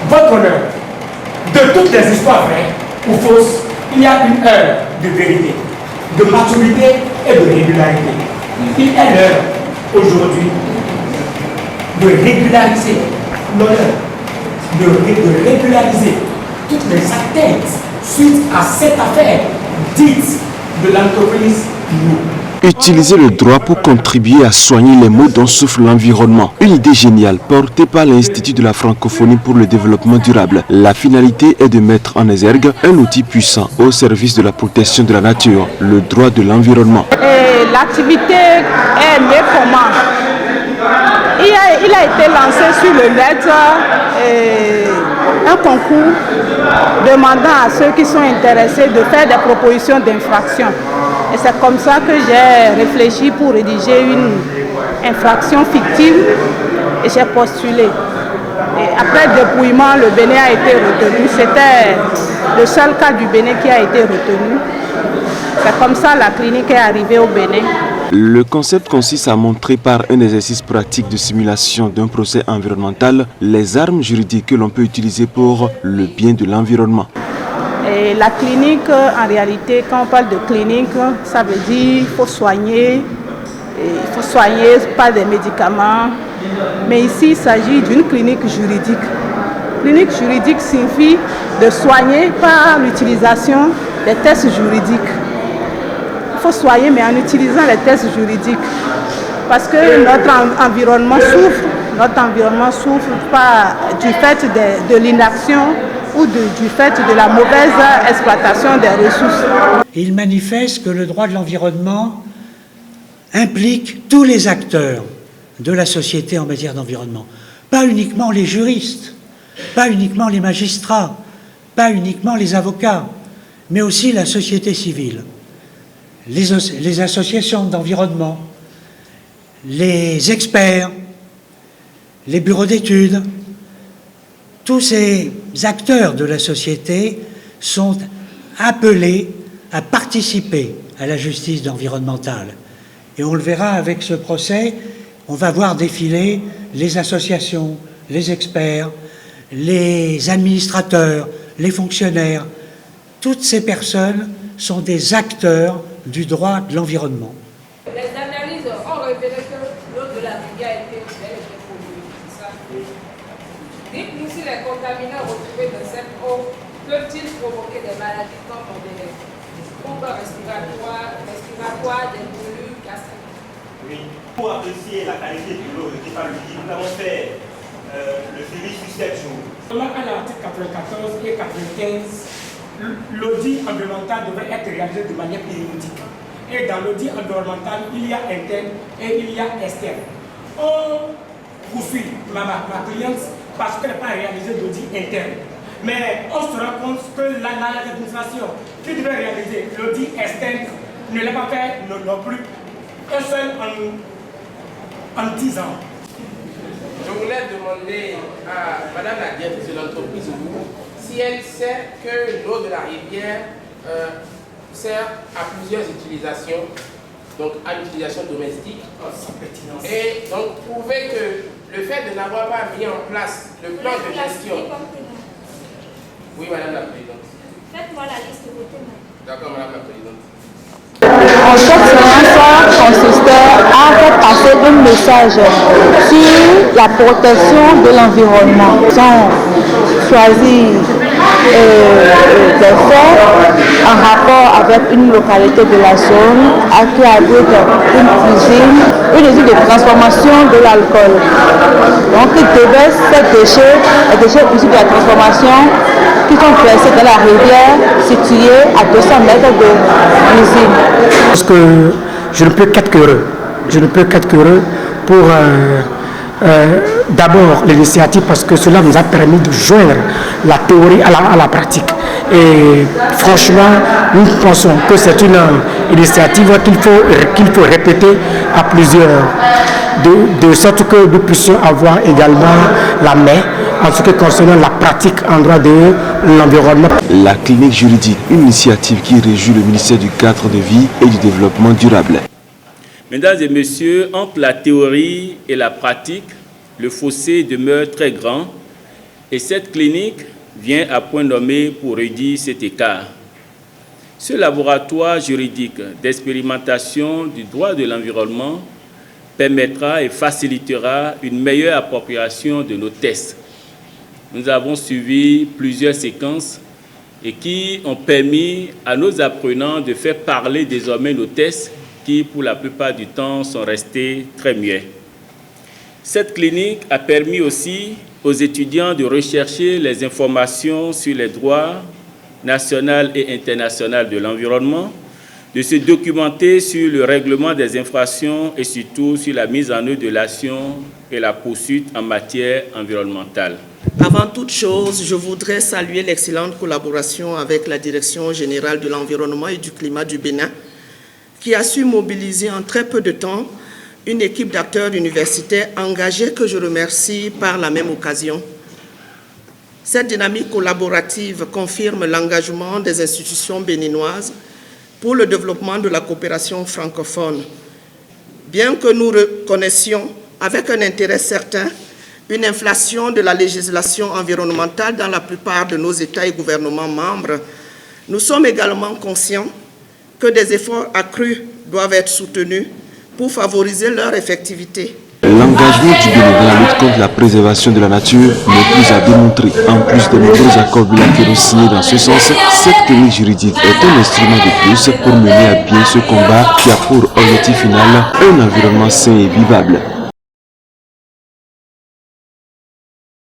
votre honneur, de toutes les histoires vraies ou fausses, il y a une heure de vérité, de maturité et de régularité. Il est l'heure aujourd'hui de régulariser l'honneur, de régulariser toutes les atteintes suite à cette affaire dite de l'entreprise Pio. Utiliser le droit pour contribuer à soigner les maux dont souffre l'environnement. Une idée géniale portée par l'Institut de la francophonie pour le développement durable. La finalité est de mettre en exergue un outil puissant au service de la protection de la nature, le droit de l'environnement. L'activité est née comment? Il a été lancé sur le net un concours demandant à ceux qui sont intéressés de faire des propositions d'infraction. Et c'est comme ça que j'ai réfléchi pour rédiger une infraction fictive et j'ai postulé. Et après dépouillement, le Bénin a été retenu. C'était le seul cas du Bénin qui a été retenu. C'est comme ça que la clinique est arrivée au Bénin. Le concept consiste à montrer par un exercice pratique de simulation d'un procès environnemental les armes juridiques que l'on peut utiliser pour le bien de l'environnement. Et la clinique, en réalité, quand on parle de clinique, ça veut dire qu'il faut soigner. Il faut soigner par des médicaments. Mais ici, il s'agit d'une clinique juridique. Clinique juridique signifie de soigner par l'utilisation des tests juridiques. Il faut soigner, mais en utilisant les tests juridiques. Parce que notre environnement souffre. Notre environnement souffre pas du fait de l'inaction ou du fait de la mauvaise exploitation des ressources. Il manifeste que le droit de l'environnement implique tous les acteurs de la société en matière d'environnement. Pas uniquement les juristes, pas uniquement les magistrats, pas uniquement les avocats, mais aussi la société civile, les associations d'environnement, les experts, les bureaux d'études. Tous ces acteurs de la société sont appelés à participer à la justice environnementale. Et on le verra avec ce procès, on va voir défiler les associations, les experts, les administrateurs, les fonctionnaires. Toutes ces personnes sont des acteurs du droit de l'environnement. Les analyses ont révélé que l'eau de la rivière était polluée, c'est ça? Dites-nous si les contaminants retrouvés dans cette eau peuvent-ils provoquer des maladies comme des troubles respiratoires, des brûlures gastriques? Oui. Pour apprécier la qualité de l'eau qui est par le liquide, nous avons fait le suivi sur 7 jours. Selon l'article 94 et 95, l'audit environnemental devrait être réalisé de manière périodique. Et dans l'audit environnemental, il y a interne et il y a externe. On poursuit ma cliente parce qu'elle n'a pas réalisé l'audit interne. Mais on se rend compte que l'administration qui devait réaliser l'audit externe ne l'a pas fait non plus. Un seul en 10 ans. Je voulais demander à Madame la directrice de l'entreprise si elle sait que l'eau de la rivière sert à plusieurs utilisations, donc à l'utilisation domestique. Et donc prouver que le fait de n'avoir pas mis en place le plan de gestion. Oui, Madame la Présidente. Faites-moi la liste de vos témoins. D'accord, Madame la Présidente. En cette séance consistait à faire passer un message sur la protection de l'environnement. Ils ont choisi des faits en rapport avec une localité de la zone qui abrite une usine de transformation de l'alcool. Donc ils devaient ces déchets, les déchets issus de la transformation qui sont versés dans la rivière située à 200 mètres de l'usine. Parce que je ne peux qu'être heureux. Je ne peux qu'être heureux pour d'abord l'initiative parce que cela nous a permis de joindre la théorie à la pratique. Et franchement, nous pensons que c'est une initiative qu'il faut répéter à plusieurs, de sorte que nous puissions avoir également la main en ce qui concerne la pratique en droit de l'environnement. La clinique juridique, une initiative qui réjouit le ministère du cadre de vie et du développement durable. Mesdames et messieurs, entre la théorie et la pratique, le fossé demeure très grand Et cette clinique vient à point nommé pour réduire cet écart. Ce laboratoire juridique d'expérimentation du droit de l'environnement permettra et facilitera une meilleure appropriation de nos tests. Nous avons suivi plusieurs séquences et qui ont permis à nos apprenants de faire parler désormais nos tests qui, pour la plupart du temps, sont restés très muets. Cette clinique a permis aussi aux étudiants de rechercher les informations sur les droits national et international de l'environnement, de se documenter sur le règlement des infractions et surtout sur la mise en œuvre de l'action et la poursuite en matière environnementale. Avant toute chose, je voudrais saluer l'excellente collaboration avec la Direction générale de l'environnement et du climat du Bénin, qui a su mobiliser en très peu de temps une équipe d'acteurs universitaires engagés que je remercie par la même occasion. Cette dynamique collaborative confirme l'engagement des institutions béninoises pour le développement de la coopération francophone. Bien que nous reconnaissions avec un intérêt certain une inflation de la législation environnementale dans la plupart de nos États et gouvernements membres, nous sommes également conscients que des efforts accrus doivent être soutenus pour favoriser leur effectivité. L'engagement du Bénin dans la lutte contre la préservation de la nature n'est plus à démontrer. En plus des nombreux accords bilatéraux signés dans ce sens, cette technique juridique est un instrument de plus pour mener à bien ce combat qui a pour objectif final un environnement sain et vivable.